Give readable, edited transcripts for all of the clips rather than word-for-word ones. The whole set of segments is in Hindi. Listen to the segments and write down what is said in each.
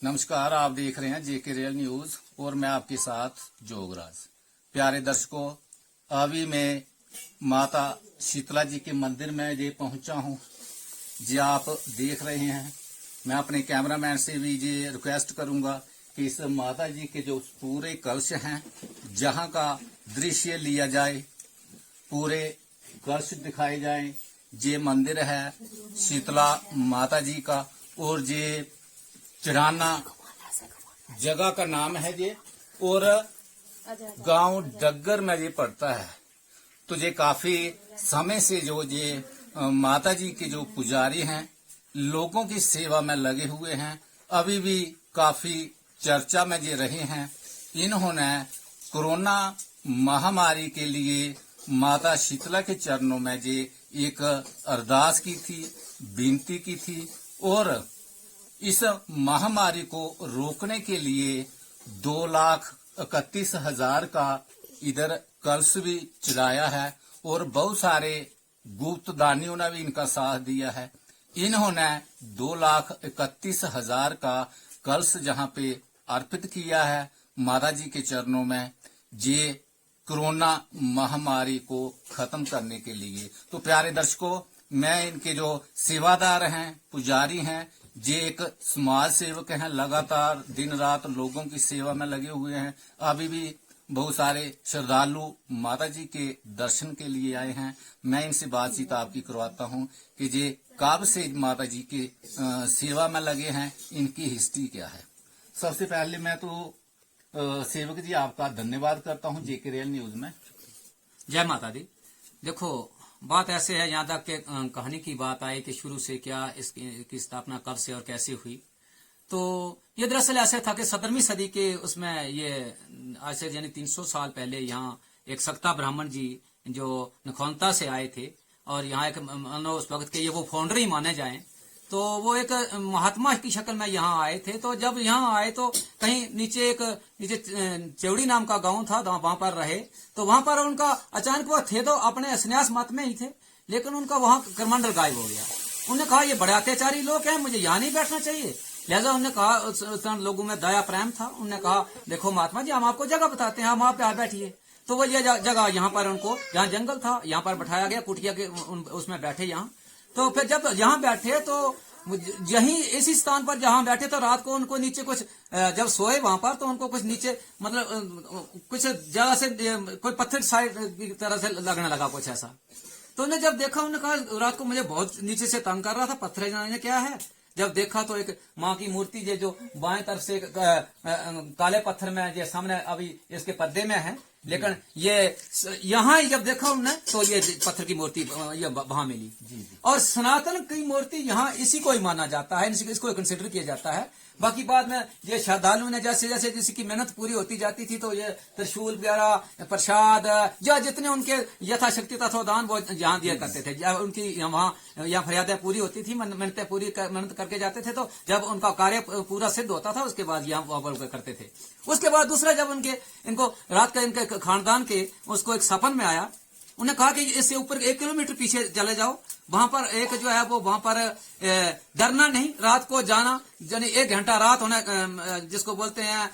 नमस्कार, आप देख रहे हैं जेके रियल न्यूज और मैं आपके साथ जोगराज। प्यारे दर्शकों, अभी मैं माता शीतला जी के मंदिर में ये पहुंचा हूं। जी आप देख रहे हैं, मैं अपने कैमरामैन से भी ये रिक्वेस्ट करूंगा कि इस माता जी के जो पूरे कलश हैं, जहां का दृश्य लिया जाए, पूरे कलश दिखाए जाए। ये मंदिर है शीतला माता जी का और ये चिराना जगह का नाम है ये, और गांव डग्गर में ये पड़ता है। तो ये काफी समय से जो ये माता जी के जो पुजारी हैं, लोगों की सेवा में लगे हुए हैं, अभी भी काफी चर्चा में ये रहे हैं। इन्होंने कोरोना महामारी के लिए माता शीतला के चरणों में ये एक अरदास की थी, विनती की थी, और इस महामारी को रोकने के लिए 2,31,000 का इधर कलश भी चढ़ाया है और बहुत सारे गुप्त दानियों ने भी इनका साथ दिया है। इन्होंने 2,31,000 का कलश जहां पे अर्पित किया है माता जी के चरणों में, ये कोरोना महामारी को खत्म करने के लिए। तो प्यारे दर्शकों, मैं इनके जो सेवादार हैं, पुजारी हैं, ये एक समाज सेवक हैं, लगातार दिन रात लोगों की सेवा में लगे हुए हैं। अभी भी बहुत सारे श्रद्धालु माता जी के दर्शन के लिए आए हैं। मैं इनसे बातचीत आपकी करवाता हूं कि ये कब से माता जी के सेवा में लगे हैं, इनकी हिस्ट्री क्या है। सबसे पहले मैं तो सेवक जी आपका धन्यवाद करता हूं जेके रियल न्यूज में। जय माता दी। देखो, बात ऐसे है, यहाँ तक के कहानी की बात आई कि शुरू से क्या इसकी स्थापना कब से और कैसे हुई। तो ये दरअसल ऐसे था कि 17वीं सदी के उसमें ये आज से यानी 300 साल पहले यहाँ एक सक्ता ब्राह्मण जी जो नखौनता से आए थे, और यहाँ एक मानो उस वक्त के ये वो फाउंडर ही माने जाएं, तो वो एक महात्मा की शक्ल में यहाँ आए थे। तो जब यहाँ आए तो कहीं नीचे चौड़ी नाम का गांव था, वहां पर रहे। तो वहां पर उनका अचानक वो थे तो अपने संन्यास मत में ही थे, लेकिन उनका वहां करमंडल गायब हो गया। उन्होंने कहा ये बड़े अत्याचारी लोग हैं, मुझे यहाँ नहीं बैठना चाहिए। लिहाजा उन्होंने कहा, उस लोगों में दया प्रेम था, उन्होंने कहा देखो महात्मा जी, हम आपको जगह बताते हैं, हम आप पे बैठिए। तो वो ये जगह यहाँ पर उनको, जहाँ जंगल था, यहाँ पर बैठाया गया, कुटिया के उसमें बैठे यहाँ। तो फिर जब यहाँ बैठे तो यही इसी स्थान पर जहाँ बैठे तो रात को उनको नीचे कुछ, जब सोए वहां पर, तो उनको कुछ नीचे मतलब कुछ जगह से कोई पत्थर साइड की तरह से लगने लगा कुछ ऐसा। तो उन्हें जब देखा, उन्होंने कहा रात को मुझे बहुत नीचे से तंग कर रहा था, पत्थर जाने क्या है। जब देखा तो एक माँ की मूर्ति जो बाएं तरफ से काले पत्थर में जो सामने अभी इसके पर्दे में है, लेकिन ये यहाँ जब देखा उन्होंने तो ये पत्थर की मूर्ति ये वहां मिली। और सनातन की मूर्ति यहाँ इसी को ही माना जाता है, इसको कंसिडर किया जाता है। बाकी बाद में ये श्रद्धालु ने जैसे जैसे जिसकी मेहनत पूरी होती जाती थी तो ये त्रिशूल वगैरह, प्रसाद, या जितने उनके यथाशक्ति तत्वदान वो यहाँ दिया करते थे। जब उनकी वहाँ यहाँ फरियादें पूरी होती थी, मेहनतें पूरी मेहनत करके जाते थे, तो जब उनका कार्य पूरा सिद्ध होता था उसके बाद यहाँ करते थे। उसके बाद दूसरा, जब इनको रात का इनके खानदान के उसको एक सपन में आया, उन्हें कहा कि इससे ऊपर 1 किलोमीटर पीछे चले जाओ, वहां पर एक जो है वो वहां पर डरना नहीं, रात को जाना, यानी 1 घंटा रात होने जिसको बोलते हैं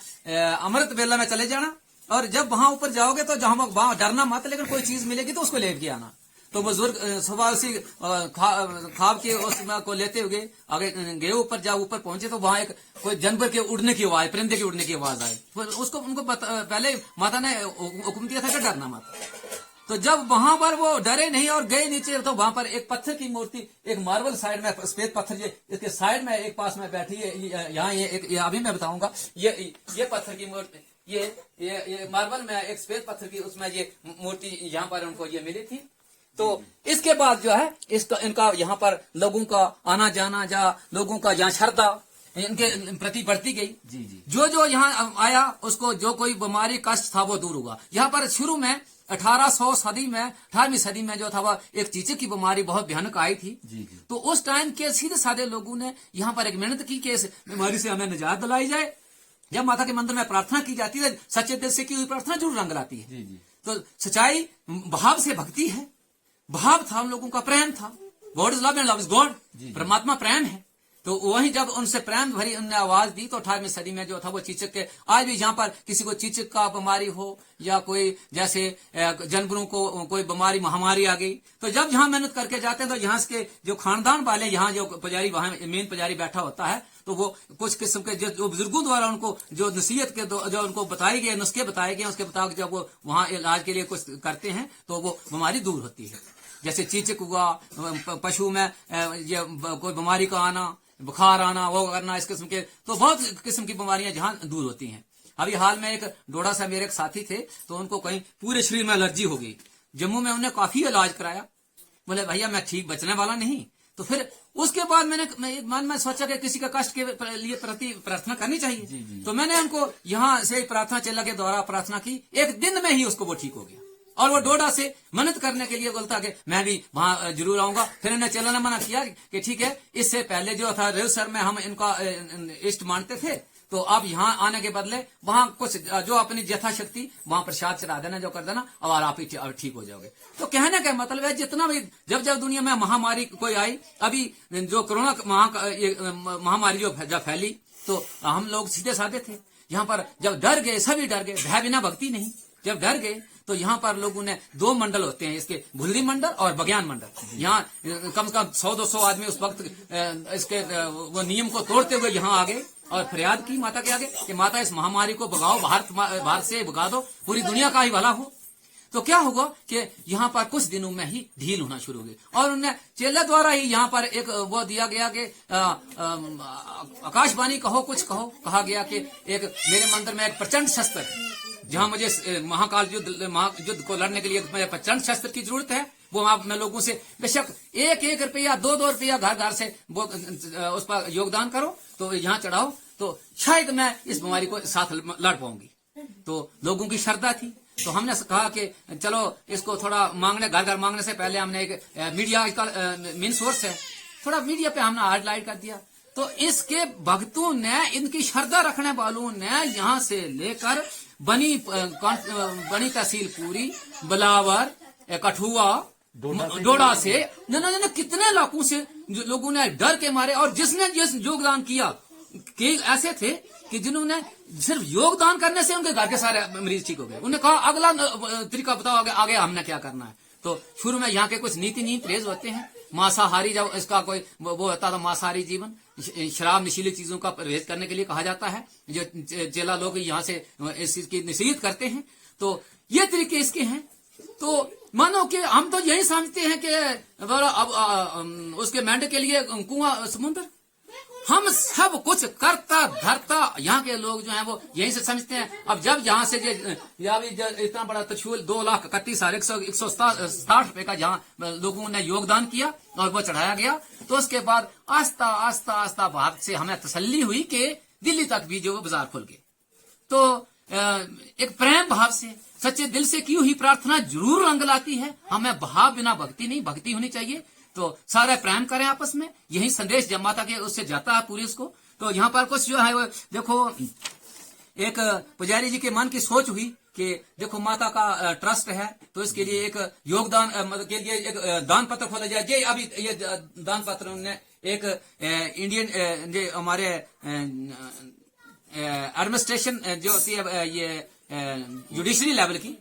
अमृत वेला में चले जाना। और जब वहां ऊपर जाओगे तो जहां वहां डरना मत, लेकिन कोई चीज मिलेगी तो उसको लेके आना। तो बुजुर्ग सुबह उसी खाब के उसको लेते हुए आगे गए ऊपर। जब ऊपर पहुंचे तो वहां एक कोई जानवर के उड़ने की आवाज, परिंदे के उड़ने की आवाज आई। उसको उनको पहले माता ने हुक्म दिया था कि डरना मत। तो जब वहां पर वो डरे नहीं और गए नीचे, तो वहां पर एक पत्थर की मूर्ति, एक मार्बल साइड में श्वेत पत्थर, इसके साइड में एक पास में बैठी है। यहाँ ये अभी मैं बताऊंगा, ये पत्थर की मूर्ति, ये मार्बल में एक श्वेत पत्थर की, उसमें ये मूर्ति यहाँ पर उनको ये मिली थी। तो इसके बाद जो है इनका यहाँ पर लोगों का आना जाना, लोगों का यहाँ श्रद्धा इनके प्रति बढ़ती गई। जो यहाँ आया उसको जो कोई बीमारी कष्ट था वो दूर हुआ। यहाँ पर शुरू में 1800 सदी में, 18वीं सदी में जो था वह एक चीचे की बीमारी बहुत भयानक आई थी। तो उस टाइम के सीधे साधे लोगों ने यहाँ पर एक मेहनत की कि इस बीमारी से हमें निजात दिलाई जाए। जब माता के मंदिर में प्रार्थना की जाती है, सच्चे दिल से की हुई प्रार्थना जरूर रंग लाती है। तो सच्चाई भाव से भक्ति है, भाव था, हम लोगों का प्रेम था। God is love and love is God, परमात्मा प्रेम है। तो वहीं जब उनसे प्रेम भरी उनने आवाज दी तो 18वीं सदी में जो था वो चीचक के, आज भी जहां पर किसी को चीचक का बीमारी हो या कोई जैसे जानवरों को कोई बीमारी महामारी आ गई, तो जब यहाँ मेहनत करके जाते हैं तो यहाँ के जो खानदान वाले, यहाँ जो पुजारी, वहां मेन पुजारी बैठा होता है, तो वो कुछ किस्म के जो बुजुर्गों द्वारा उनको जो नसीहत के जो उनको बताए गए, नुस्खे बताए गए, उसके मुताबिक जब वो वहां इलाज के लिए कुछ करते हैं तो वो बीमारी दूर होती है। जैसे चीचक हुआ, पशु में ये कोई बीमारी का आना, बुखार आना, वो करना, इस किस्म के तो बहुत किस्म की बीमारियां जहां दूर होती हैं। अभी हाल में एक डोडा से मेरे एक साथी थे, तो उनको कहीं पूरे शरीर में एलर्जी हो गई। जम्मू में उन्हें काफी इलाज कराया, बोले भैया मैं ठीक बचने वाला नहीं। तो फिर उसके बाद मैंने मन में सोचा कि किसी का कष्ट के लिए प्रति प्रार्थना करनी चाहिए। जी। तो मैंने उनको यहाँ से प्रार्थना चेला के द्वारा प्रार्थना की, एक दिन में ही उसको वो ठीक हो गया। और वो डोडा से मन्नत करने के लिए बोलता कि मैं भी वहां जरूर आऊंगा। फिर इन्हें चेला ने मना किया कि ठीक है, इससे पहले जो था रेलसर में हम इनका इष्ट मानते थे, तो अब यहाँ आने के बदले वहां कुछ जो अपनी यथाशक्ति वहां प्रसाद चढ़ा देना, जो कर देना, और आप ही ठीक हो जाओगे। तो कहने का मतलब है जितना भी जब दुनिया में महामारी कोई आई, अभी जो कोरोना महामारी जो फैली, तो हम लोग सीधे साधे थे। यहाँ पर जब डर गए, सभी डर गए, भय बिना भक्ति नहीं। जब डर गए तो यहाँ पर लोगों ने 2 मंडल होते हैं, इसके भुल्ली मंडल और बज्ञान मंडल। यहाँ कम से कम 100-200 आदमी उस वक्त इसके वो नियम को तोड़ते हुए यहाँ आ गए और फरियाद की माता के आगे कि माता इस महामारी को भगाओ, भारत से भगा दो, पूरी दुनिया का ही भला हो। तो क्या होगा कि यहाँ पर कुछ दिनों में ही ढील होना शुरू हो गई, और उन्हें चेले द्वारा ही यहाँ पर एक वो दिया गया कि आकाशवाणी कहो, कुछ कहो, कहा गया कि एक मेरे मंदिर में एक प्रचंड शस्त्र है, जहां मुझे महाकाल युद्ध को लड़ने के लिए प्रचंड शस्त्र की जरूरत है। वो मैं लोगों से बेशक 1-1 रुपया 2-2 रुपया घर घर से वो उस पर योगदान करो, तो यहाँ चढ़ाओ, तो शायद मैं इस बीमारी को साथ लड़ पाऊंगी। तो लोगों की श्रद्धा थी, तो हमने कहा कि चलो इसको थोड़ा मांगने, घर घर मांगने से पहले हमने एक मीडिया का मेन सोर्स है, थोड़ा मीडिया पे हमने हाईलाइट कर दिया। तो इसके भक्तों ने, इनकी श्रद्धा रखने वालों ने यहाँ से लेकर बनी तहसील पूरी, बिलावर, कठुआ, डोडा से न कितने इलाकों से लोगों ने डर के मारे, और जिसने जिस योगदान किया, कि ऐसे थे कि जिन्होंने सिर्फ योगदान करने से उनके घर के सारे मरीज ठीक हो गए। उन्हें कहा अगला तरीका बताओ, आगे हमने क्या करना है। तो शुरू में यहाँ के कुछ नीति परहेज होते हैं। मांसाहारी, जब इसका कोई वो होता था मांसाहारी जीवन, शराब नशीली चीजों का परहेज करने के लिए कहा जाता है, जो चेला लोग यहाँ से इस चीज की नसीहत करते हैं। तो ये तरीके इसके हैं। तो मानो कि हम तो यही समझते हैं कि अब उसके मेंढक के लिए कुआं समुद्र, हम सब कुछ करता धरता यहाँ के लोग जो हैं वो यही से समझते हैं। अब जब यहाँ से इतना बड़ा त्रिशूल 2,31,160 रुपए का जहाँ लोगों ने योगदान किया और वो चढ़ाया गया, तो उसके बाद आस्ता आस्ता आस्ता भारत से हमें तसल्ली हुई कि दिल्ली तक भी जो बाजार खुल गए। तो एक प्रेम भाव से, सच्चे दिल से की हुई प्रार्थना जरूर रंग लाती है। हमें भाव बिना भक्ति नहीं, भक्ति होनी चाहिए। तो सारे प्रेम करें आपस में, यही संदेश जब माता के उससे जाता है पूरी उसको। तो यहाँ पर कुछ जो है वो देखो, एक पुजारी जी के मन की सोच हुई कि देखो माता का ट्रस्ट है, तो इसके लिए एक योगदान के लिए एक दान पत्र खोला जाए। ये अभी ये दान पत्र उन्होंने एक इंडियन जो हमारे एडमिनिस्ट्रेशन जो होती है ये जुडिशरी लेवल की,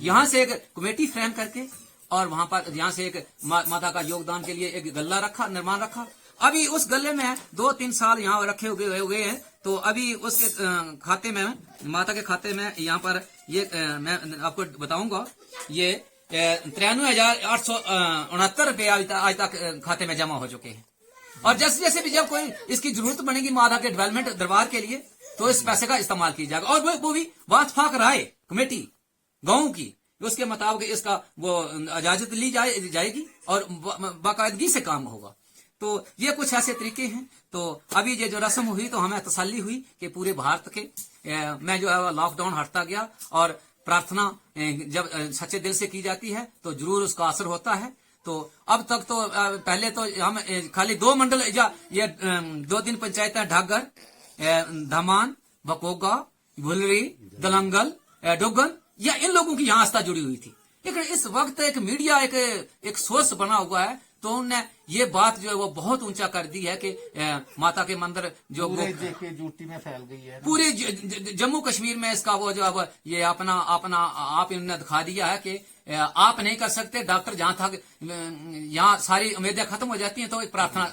यहाँ से एक कमेटी फ्रेम करके और वहां पर यहाँ से एक माता का योगदान के लिए एक गल्ला रखा, निर्माण रखा। अभी उस गले में 2-3 साल यहाँ रखे हुए हैं। तो अभी उसके खाते में, माता के खाते में यहाँ पर ये मैं आपको बताऊंगा, ये 93,869 रुपये आज तक खाते में जमा हो चुके हैं। और जैसे जैसे भी जब कोई इसकी जरूरत पड़ेगी माता के डेवलपमेंट दरबार के लिए, तो इस पैसे का इस्तेमाल किया जाएगा। और वो भी वातफाक राय कमेटी गाँव की, उसके मुताबिक इसका वो इजाजत ली जाएगी और बाकायदगी से काम होगा। तो ये कुछ ऐसे तरीके हैं। तो अभी ये जो रस्म हुई, तो हमें तसल्ली हुई कि पूरे भारत के में जो है लॉकडाउन हटता गया, और प्रार्थना जब सच्चे दिल से की जाती है तो जरूर उसका असर होता है। तो अब तक तो पहले तो हम खाली 2 मंडल या ये 2-3 पंचायतें, ढागर, धमान, बकोगा, भुलरी, दलंगल, डोगन, या इन लोगों की यहाँ आस्था जुड़ी हुई थी। लेकिन इस वक्त एक मीडिया एक सोर्स बना हुआ है, तो उनने ये बात जो है वो बहुत ऊंचा कर दी है कि माता के मंदिर जो पूरे जेके यूटी में फैल गई है ना। पूरे जम्मू कश्मीर में इसका वो जो अब ये अपना अपना आप इन्होंने दिखा दिया है कि आप नहीं कर सकते। डॉक्टर जहां था यहाँ सारी उम्मीदें खत्म हो जाती हैं तो एक प्रार्थना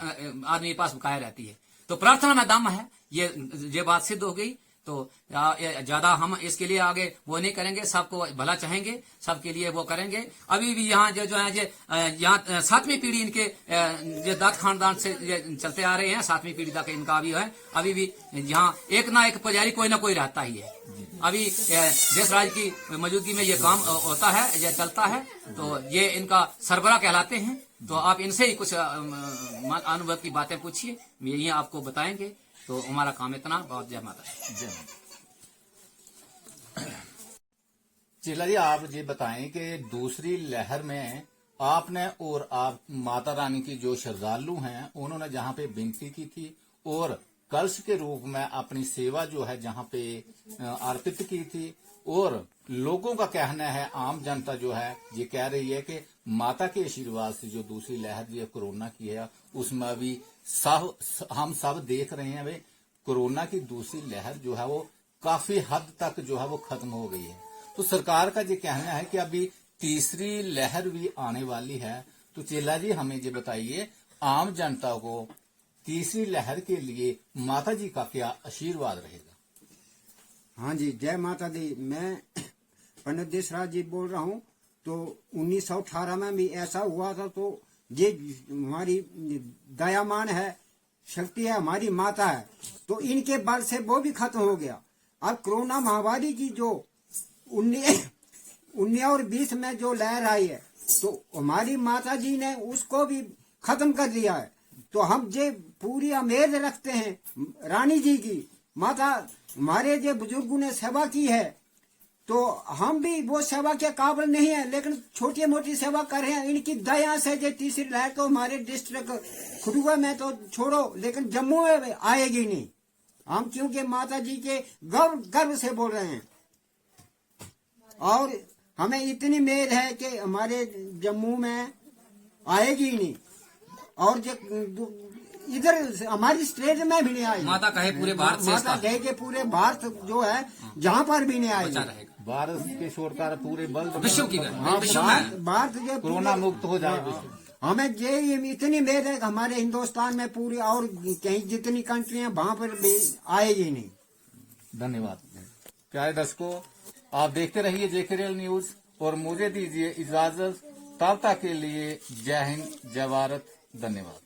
आदमी के पास बकाया रहती है, तो प्रार्थना में दम है। ये बात सिद्ध हो गई। तो ज्यादा हम इसके लिए आगे वो नहीं करेंगे, सबको भला चाहेंगे, सबके लिए वो करेंगे। अभी भी यहाँ जो है यहाँ 7वीं पीढ़ी इनके ये दत्त खानदान से चलते आ रहे हैं, 7वीं पीढ़ी तक इनका भी है। अभी भी यहाँ एक ना एक पुजारी कोई ना कोई रहता ही है। अभी देश राज की मौजूदगी में ये काम होता है, ये चलता है, तो ये इनका सरबराह कहलाते हैं। तो आप इनसे ही कुछ अनुभव की बातें पूछिए, यही आपको बताएंगे। तो हमारा काम इतना। बहुत जय माता दी। जय माता। चेला जी, आप ये बताएं कि दूसरी लहर में आपने और आप माता रानी की जो श्रद्धालु हैं उन्होंने जहां पे विनती की थी और कलश के रूप में अपनी सेवा जो है जहां पे अर्पित की थी, और लोगों का कहना है, आम जनता जो है ये कह रही है कि माता के आशीर्वाद से जो दूसरी लहर जो कोरोना की है उसमें अभी हम सब देख रहे हैं वे कोरोना की दूसरी लहर जो है वो काफी हद तक जो है वो खत्म हो गई है। तो सरकार का ये कहना है कि अभी तीसरी लहर भी आने वाली है। तो चेला जी हमें ये बताइए, आम जनता को तीसरी लहर के लिए माता जी का क्या आशीर्वाद रहेगा? हाँ जी, जय माता दी। मैं पंडित देशराज जी बोल रहा हूँ। तो 1918 में भी ऐसा हुआ था। तो ये हमारी दयामान है, शक्ति है, हमारी माता है। तो इनके बल से वो भी खत्म हो गया। अब कोरोना महामारी की जो 19 और 20 में जो लहर आई है तो हमारी माता जी ने उसको भी खत्म कर दिया है। तो हम ये पूरी उम्मीद रखते हैं रानी जी की। माता हमारे जो बुजुर्गों ने सेवा की है तो हम भी वो सेवा के काबिल नहीं है, लेकिन छोटी मोटी सेवा कर रहे हैं। इनकी दया से जो तीसरी लहर तो हमारे डिस्ट्रिक्ट खडुआ में तो छोड़ो, लेकिन जम्मू में आएगी नहीं। हम क्योंकि माता जी के गर्व से बोल रहे हैं। और हमें इतनी उम्मीद है कि हमारे जम्मू में आएगी नहीं, और जो इधर हमारी स्टेट में भी नहीं आएगी। माता कहे पूरे भारत से, माता कहे कि पूरे भारत जो है जहाँ पर भी नहीं आएगी। भारत के छोड़कर पूरे वर्ल्ड विश्व की भारत जो कोरोना मुक्त हो जाए विश्व। हमें ये इतनी उम्मीद है कि हमारे हिंदुस्तान में पूरी और कहीं जितनी कंट्री है वहाँ पर भी आएगी नहीं। धन्यवाद। प्यारे दर्शकों, आप देखते रहिए जेके रियल न्यूज और मुझे दीजिए इजाजत। तब तक के लिए जय हिंद, जय भारत, धन्यवाद।